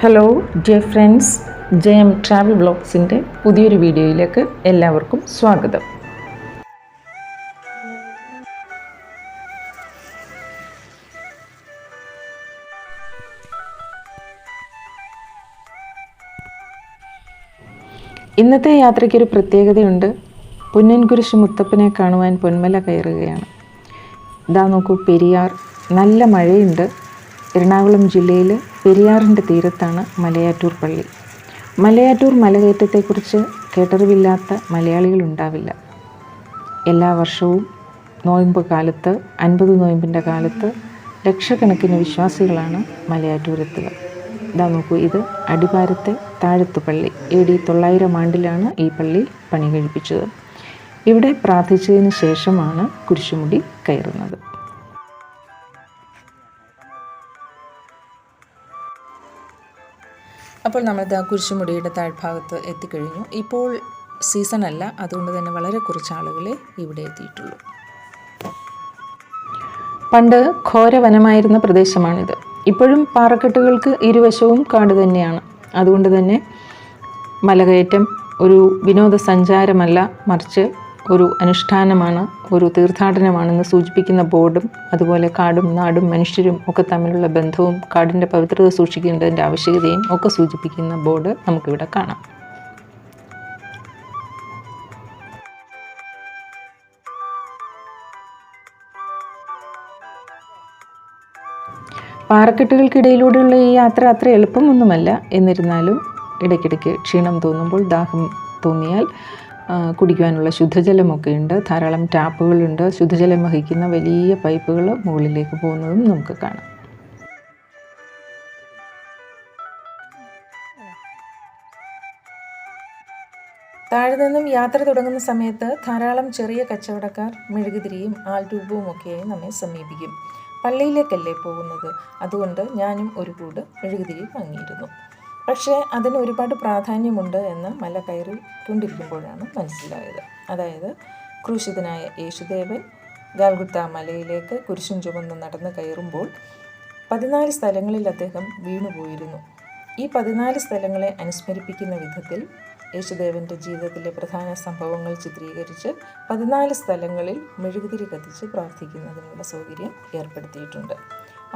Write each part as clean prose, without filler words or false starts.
Hello dear friends, ജയം travel വ്ളോഗ്സിൻ്റെ പുതിയൊരു വീഡിയോയിലേക്ക് എല്ലാവർക്കും സ്വാഗതം. ഇന്നത്തെ യാത്രയ്ക്കൊരു പ്രത്യേകതയുണ്ട്. പുന്നൻകുരിശ് മുത്തപ്പനെ കാണുവാൻ പൊന്മല കയറുകയാണ്. ഇതാ നോക്കൂ, പെരിയാർ. നല്ല മഴയുണ്ട്. എറണാകുളം ജില്ലയിൽ പെരിയാറിൻ്റെ തീരത്താണ് മലയാറ്റൂർ പള്ളി. മലയാറ്റൂർ മലകയറ്റത്തെക്കുറിച്ച് കേട്ടറിവില്ലാത്ത മലയാളികളുണ്ടാവില്ല. എല്ലാ വർഷവും നോയമ്പ് കാലത്ത്, 50 നോയമ്പിൻ്റെ കാലത്ത് ലക്ഷക്കണക്കിന് വിശ്വാസികളാണ് മലയാറ്റൂരെത്തുക. ഇതാ നോക്കൂ, ഇത് അടിവാരത്തെ താഴത്തു പള്ളി. AD 900 ആണ്ടിലാണ് ഈ പള്ളി പണി കഴിപ്പിച്ചത്. ഇവിടെ പ്രാർത്ഥിച്ചതിന് ശേഷമാണ് കുരിശുമുടി കയറുന്നത്. അപ്പോൾ നമ്മളിത് കുരിശുമുടിയുടെ താഴ്ഭാഗത്ത് എത്തിക്കഴിഞ്ഞു. ഇപ്പോൾ സീസൺ അല്ല, അതുകൊണ്ട് തന്നെ വളരെ കുറച്ച് ആളുകളെ ഇവിടെ എത്തിയിട്ടുള്ളൂ. പണ്ട് ഘോരവനമായിരുന്ന പ്രദേശമാണിത്. ഇപ്പോഴും പാറക്കെട്ടുകൾക്ക് ഇരുവശവും കാട് തന്നെയാണ്. അതുകൊണ്ട് തന്നെ മലകയറ്റം ഒരു വിനോദസഞ്ചാരമല്ല, മറിച്ച് ഒരു അനുഷ്ഠാനമാണ്, ഒരു തീർത്ഥാടനമാണെന്ന് സൂചിപ്പിക്കുന്ന ബോർഡും, അതുപോലെ കാടും നാടും മനുഷ്യരും ഒക്കെ തമ്മിലുള്ള ബന്ധവും കാടിൻ്റെ പവിത്രത സൂക്ഷിക്കേണ്ടതിൻ്റെ ആവശ്യകതയും ഒക്കെ സൂചിപ്പിക്കുന്ന ബോർഡ് നമുക്കിവിടെ കാണാം. പാറക്കെട്ടുകൾക്കിടയിലൂടെയുള്ള ഈ യാത്ര അത്ര എളുപ്പമൊന്നുമല്ല. എന്നിരുന്നാലും ഇടയ്ക്കിടയ്ക്ക് ക്ഷീണം തോന്നുമ്പോൾ, ദാഹം തോന്നിയാൽ കുടിക്കുവാനുള്ള ശുദ്ധജലമൊക്കെ ഉണ്ട്. ധാരാളം ടാപ്പുകളുണ്ട്. ശുദ്ധജലം വഹിക്കുന്ന വലിയ പൈപ്പുകൾ മുകളിലേക്ക് പോകുന്നതും നമുക്ക് കാണാം. താഴെ നിന്നും യാത്ര തുടങ്ങുന്ന സമയത്ത് ധാരാളം ചെറിയ കച്ചവടക്കാർ മെഴുകുതിരിയും ആൾരൂപവും ഒക്കെയായി നമ്മെ സമീപിക്കും. പള്ളിയിലേക്കല്ലേ പോകുന്നത്, അതുകൊണ്ട് ഞാനും ഒരു കൂട് മെഴുകുതിരി വാങ്ങിയിരുന്നു. പക്ഷേ അതിന് ഒരുപാട് പ്രാധാന്യമുണ്ട് എന്ന് മല കയറിക്കൊണ്ടിരിക്കുമ്പോഴാണ് മനസ്സിലായത്. അതായത് ക്രൂശിതനായ യേശുദേവൻ ഗാൽഗുത്ത മലയിലേക്ക് കുരിശും ചുമന്ന് നടന്ന് കയറുമ്പോൾ 14 സ്ഥലങ്ങളിൽ അദ്ദേഹം വീണുപോയിരുന്നു. ഈ 14 സ്ഥലങ്ങളെ അനുസ്മരിപ്പിക്കുന്ന വിധത്തിൽ യേശുദേവൻ്റെ ജീവിതത്തിലെ പ്രധാന സംഭവങ്ങൾ ചിത്രീകരിച്ച് 14 സ്ഥലങ്ങളിൽ മെഴുകുതിരി കത്തിച്ച് പ്രാർത്ഥിക്കുന്നതിനുള്ള സൗകര്യം ഏർപ്പെടുത്തിയിട്ടുണ്ട്.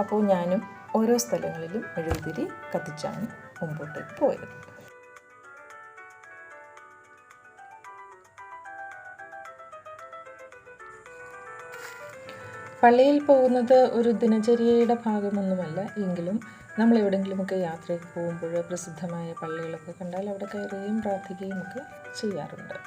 അപ്പോൾ ഞാനും ഓരോ സ്ഥലങ്ങളിലും മെഴുകുതിരി കത്തിച്ചാണ് മുമ്പോട്ടേക്ക് പോയത്. പള്ളിയിൽ പോകുന്നത് ഒരു ദിനചര്യയുടെ ഭാഗമൊന്നുമല്ല. എങ്കിലും നമ്മൾ എവിടെയെങ്കിലുമൊക്കെ യാത്രയ്ക്ക് പോകുമ്പോൾ പ്രസിദ്ധമായ പള്ളികളൊക്കെ കണ്ടാൽ അവിടെ കയറുകയും പ്രാർത്ഥിക്കുകയും ഒക്കെ ചെയ്യാറുണ്ട്.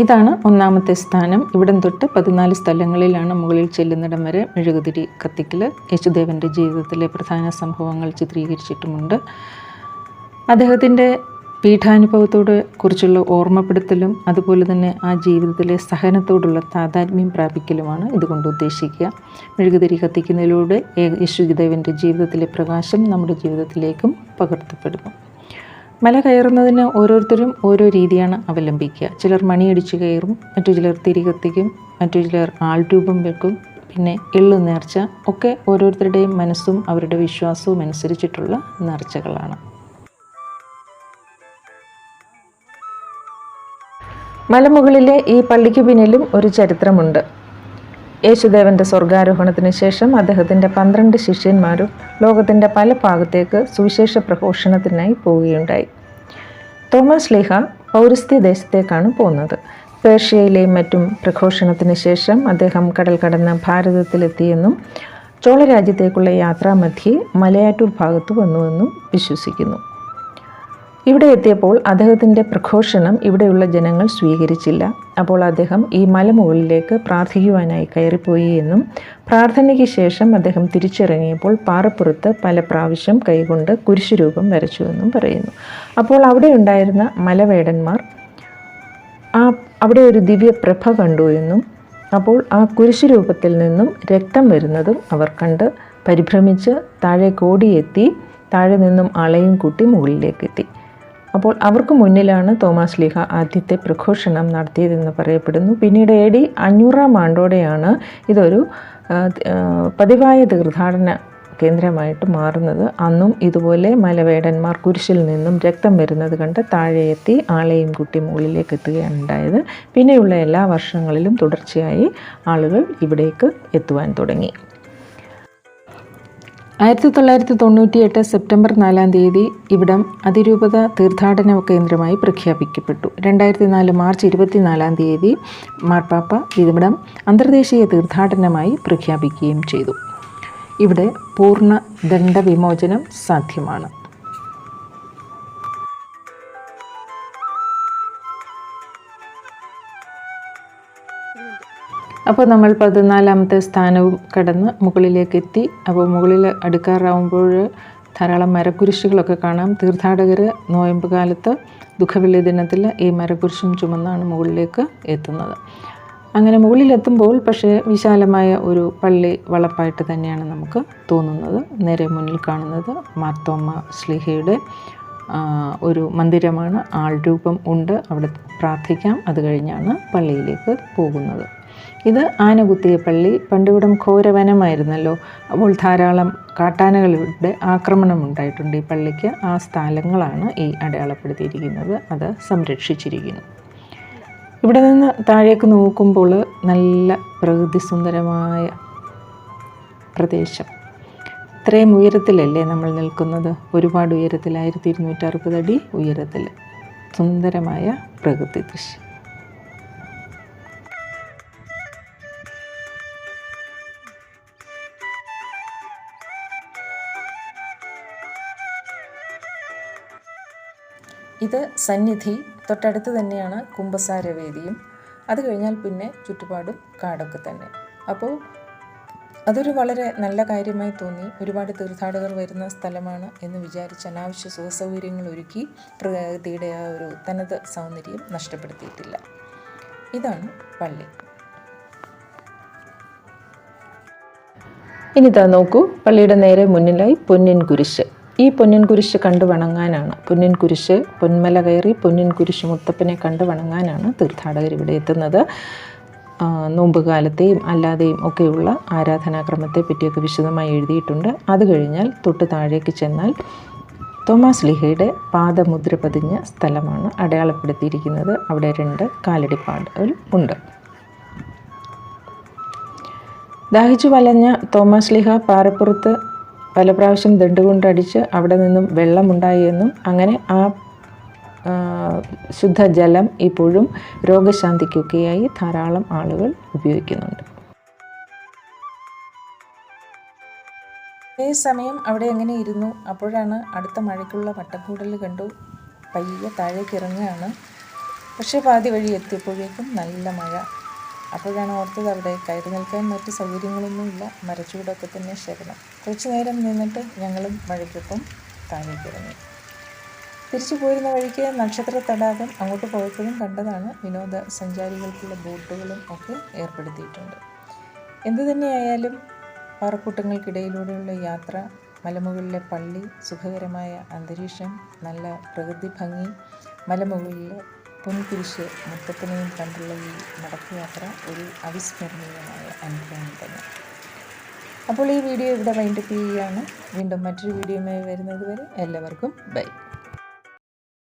ഇതാണ് ഒന്നാമത്തെ സ്ഥാനം. ഇവിടം തൊട്ട് 14 സ്ഥലങ്ങളിലാണ് മുകളിൽ ചെല്ലുന്നിടം വരെ മെഴുകുതിരി കത്തിക്കൽ. യേശുദേവൻ്റെ ജീവിതത്തിലെ പ്രധാന സംഭവങ്ങൾ ചിത്രീകരിച്ചിട്ടുമുണ്ട്. അദ്ദേഹത്തിൻ്റെ പീഠാനുഭവത്തോടെ കുറിച്ചുള്ള ഓർമ്മപ്പെടുത്തലും അതുപോലെ തന്നെ ആ ജീവിതത്തിലെ സഹനത്തോടുള്ള താതാത്മ്യം പ്രാപിക്കലുമാണ് ഇതുകൊണ്ട് ഉദ്ദേശിക്കുക. മെഴുകുതിരി കത്തിക്കുന്നതിലൂടെ യേശുദേവൻ്റെ ജീവിതത്തിലെ പ്രകാശം നമ്മുടെ ജീവിതത്തിലേക്കും പകർത്തപ്പെടുന്നു. മല കയറുന്നതിന് ഓരോരുത്തരും ഓരോ രീതിയാണ് അവലംബിക്കുക. ചിലർ മണിയടിച്ച് കയറും, മറ്റു ചിലർ തിരി കത്തിക്കും, മറ്റു ചിലർ ആൾരൂപം വെക്കും, പിന്നെ എള്ളു നേർച്ച ഒക്കെ ഓരോരുത്തരുടെയും മനസ്സും അവരുടെ വിശ്വാസവും അനുസരിച്ചിട്ടുള്ള നേർച്ചകളാണ്. മലമുകളിലെ ഈ പള്ളിക്ക് പിന്നിലും ഒരു ചരിത്രമുണ്ട്. യേശുദേവൻ്റെ സ്വർഗാരോഹണത്തിന് ശേഷം അദ്ദേഹത്തിൻ്റെ 12 ശിഷ്യന്മാരും ലോകത്തിൻ്റെ പല ഭാഗത്തേക്ക് സുവിശേഷ പ്രഘോഷണത്തിനായി പോവുകയുണ്ടായി. തോമസ് ശ്ലീഹ പൗരസ്ത്യ ദേശത്തേക്കാണ് പോകുന്നത്. പേർഷ്യയിലെയും മറ്റും പ്രഘോഷണത്തിന് ശേഷം അദ്ദേഹം കടൽ കടന്ന് ഭാരതത്തിലെത്തിയെന്നും ചോളരാജ്യത്തേക്കുള്ള യാത്രാമധ്യേ മലയാറ്റൂർ ഭാഗത്ത് വന്നുവെന്നും വിശ്വസിക്കുന്നു. ഇവിടെ എത്തിയപ്പോൾ അദ്ദേഹത്തിൻ്റെ പ്രഘോഷണം ഇവിടെയുള്ള ജനങ്ങൾ സ്വീകരിച്ചില്ല. അപ്പോൾ അദ്ദേഹം ഈ മലമുകളിലേക്ക് പ്രാർത്ഥിക്കുവാനായി കയറിപ്പോയി എന്നും പ്രാർത്ഥനയ്ക്ക് ശേഷം അദ്ദേഹം തിരിച്ചിറങ്ങിയപ്പോൾ പാറപ്പുറത്ത് പല പ്രാവശ്യം കൈകൊണ്ട് കുരിശുരൂപം വരച്ചുവെന്നും പറയുന്നു. അപ്പോൾ അവിടെ ഉണ്ടായിരുന്ന മലവേടന്മാർ അവിടെ ഒരു ദിവ്യപ്രഭ കണ്ടു എന്നും അപ്പോൾ ആ കുരിശുരൂപത്തിൽ നിന്നും രക്തം വരുന്നതും അവർ കണ്ട് പരിഭ്രമിച്ച് താഴെ കോടിയെത്തി താഴെ നിന്നും ആളെയും കൂട്ടി മുകളിലേക്കെത്തി. അപ്പോൾ അവർക്ക് മുന്നിലാണ് തോമാസ് ശ്ലീഹ ആദ്യത്തെ പ്രഘോഷണം നടത്തിയതെന്ന് പറയപ്പെടുന്നു. പിന്നീട് AD 500 ആണ്ടോടെയാണ് ഇതൊരു പതിവായ തീർത്ഥാടന കേന്ദ്രമായിട്ട് മാറുന്നത്. അന്നും ഇതുപോലെ മലവേടന്മാർ കുരിശിൽ നിന്നും രക്തം വരുന്നത് കണ്ട് താഴെ എത്തി ആളെയും കുട്ടി മുകളിലേക്ക് എത്തുകയാണ് ഉണ്ടായത്. പിന്നെയുള്ള എല്ലാ വർഷങ്ങളിലും തുടർച്ചയായി ആളുകൾ ഇവിടേക്ക് എത്തുവാൻ തുടങ്ങി. 1998 സെപ്റ്റംബർ 4 ഇവിടം അതിരൂപത തീർത്ഥാടന കേന്ദ്രമായി പ്രഖ്യാപിക്കപ്പെട്ടു. 2004 മാർച്ച് 24 മാർപ്പാപ്പ ഇവിടം അന്തർദേശീയ തീർത്ഥാടനമായി പ്രഖ്യാപിക്കുകയും ചെയ്തു. ഇവിടെ പൂർണ്ണ ദണ്ഡവിമോചനം സാധ്യമാണ്. അപ്പോൾ നമ്മൾ 14ാമത്തെ സ്ഥാനവും കടന്ന് മുകളിലേക്ക് എത്തി. അപ്പോൾ മുകളിൽ അടുക്കാറാവുമ്പോൾ ധാരാളം മരക്കുരിശുകളൊക്കെ കാണാം. തീർത്ഥാടകർ നോയമ്പ് കാലത്ത് ദുഃഖവെള്ളി ദിനത്തിൽ ഈ മരക്കുരിശും ചുമന്നാണ് മുകളിലേക്ക് എത്തുന്നത്. അങ്ങനെ മുകളിലെത്തുമ്പോൾ പക്ഷേ വിശാലമായ ഒരു പള്ളി വളപ്പായിട്ട് തന്നെയാണ് നമുക്ക് തോന്നുന്നത്. നേരെ മുന്നിൽ കാണുന്നത് മാർത്തോമ്മ ശ്ലീഹയുടെ ഒരു മന്ദിരമാണ്. ആൾ രൂപം ഉണ്ട്, അവിടെ പ്രാർത്ഥിക്കാം. അത് കഴിഞ്ഞാണ് പള്ളിയിലേക്ക് പോകുന്നത്. ഇത് ആനകുത്തിയ പള്ളി. പണ്ടിവിടം ഘോരവനമായിരുന്നല്ലോ. അപ്പോൾ ധാരാളം കാട്ടാനകളുടെ ആക്രമണം ഉണ്ടായിട്ടുണ്ട് ഈ പള്ളിക്ക്. ആ സ്ഥലങ്ങളാണ് ഈ അടയാളപ്പെടുത്തിയിരിക്കുന്നത്. അത് സംരക്ഷിച്ചിരിക്കുന്നു. ഇവിടെ നിന്ന് താഴേക്ക് നോക്കുമ്പോൾ നല്ല പ്രകൃതി സുന്ദരമായ പ്രദേശം. ഇത്രയും ഉയരത്തിലല്ലേ നമ്മൾ നിൽക്കുന്നത്? ഒരുപാട് ഉയരത്തിൽ, 1260 അടി ഉയരത്തിൽ സുന്ദരമായ പ്രകൃതി ദൃശ്യം. ഇത് സന്നിധി. തൊട്ടടുത്ത് തന്നെയാണ് കുമ്പസാരവേദിയും. അത് കഴിഞ്ഞാൽ പിന്നെ ചുറ്റുപാടും കാടൊക്കെ തന്നെ. അപ്പോൾ അതൊരു വളരെ നല്ല കാര്യമായി തോന്നി. ഒരുപാട് തീർത്ഥാടകർ വരുന്ന സ്ഥലമാണ് എന്ന് വിചാരിച്ച് അനാവശ്യ സുഖസൗകര്യങ്ങൾ ഒരുക്കി പ്രകൃതിയുടെ ആ ഒരു തനത് സൗന്ദര്യം നഷ്ടപ്പെടുത്തിയിട്ടില്ല. ഇതാണ് പള്ളി. ഇനിതാ നോക്കൂ, പള്ളിയുടെ നേരെ മുന്നിലായി പൊന്നിൻ കുരിശ്. ഈ പൊന്നിൻ കുരിശ് കണ്ടു വണങ്ങാനാണ്, പൊന്നിൻ കുരിശ് പൊന്മല കയറി പൊന്നിൻ കുരിശ് മുത്തപ്പനെ കണ്ടു വണങ്ങാനാണ് തീർത്ഥാടകർ ഇവിടെ എത്തുന്നത്. നോമ്പുകാലത്തെയും അല്ലാതെയും ഒക്കെയുള്ള ആരാധനാക്രമത്തെ പറ്റിയൊക്കെ വിശദമായി എഴുതിയിട്ടുണ്ട്. അത് കഴിഞ്ഞാൽ തൊട്ട് താഴേക്ക് ചെന്നാൽ തോമാ ശ്ലീഹയുടെ പാദമുദ്ര പതിഞ്ഞ സ്ഥലമാണ് അടയാളപ്പെടുത്തിയിരിക്കുന്നത്. അവിടെ 2 കാലടിപ്പാടുകൾ ഉണ്ട്. ദാഹിച്ചു വലഞ്ഞ തോമാ ശ്ലീഹ പാറപ്പുറത്ത് പല പ്രാവശ്യം ദണ്ടുകൊണ്ടടിച്ച് അവിടെ നിന്നും വെള്ളമുണ്ടായി എന്നും അങ്ങനെ ആ ശുദ്ധജലം ഇപ്പോഴും രോഗശാന്തിക്കൊക്കെയായി ധാരാളം ആളുകൾ ഉപയോഗിക്കുന്നുണ്ട്. സമയം അവിടെ എങ്ങനെ ഇരുന്നു. അപ്പോഴാണ് അടുത്ത മഴയ്ക്കുള്ള വട്ടക്കൂടൽ കണ്ടു. പയ്യെ താഴേക്ക് ഇറങ്ങുകയാണ്. പക്ഷേ പാതി വഴി എത്തിയപ്പോഴേക്കും നല്ല മഴ. അപ്പോഴാണ് ഓർത്തത് അവിടെ കയറി നിൽക്കാൻ മറ്റ് സൗകര്യങ്ങളൊന്നുമില്ല, മരച്ചൂടൊക്കെ തന്നെ ശരണം. കുറച്ചു നേരം നിന്നിട്ട് ഞങ്ങളും മഴയ്ക്കൊപ്പം താഴേക്ക് ഇറങ്ങി. തിരിച്ചു പോരുന്ന വഴിക്ക് നക്ഷത്ര തടാകം അങ്ങോട്ട് പോയപ്പോഴും കണ്ടതാണ്. വിനോദസഞ്ചാരികൾക്കുള്ള ബോട്ടുകളും ഒക്കെ ഏർപ്പെടുത്തിയിട്ടുണ്ട്. എന്തു തന്നെയായാലും പാറക്കൂട്ടങ്ങൾക്കിടയിലൂടെയുള്ള യാത്ര, മലമുകളിലെ പള്ളി, സുഖകരമായ അന്തരീക്ഷം, നല്ല പ്രകൃതി ഭംഗി, മലമുകളിൽ പൊൻകുരിശ് മുത്തപ്പനെയും കണ്ടുള്ള ഈ നടക്കുയാത്ര ഒരു അവിസ്മരണീയമായ അനുഭവം തന്നെ. അപ്പോൾ ഈ വീഡിയോ ഇവിടെ വൈൻഡപ്പ് ചെയ്യുകയാണ്. വീണ്ടും മറ്റൊരു വീഡിയോയുമായി വരുന്നത് വരെ എല്ലാവർക്കും ബൈ.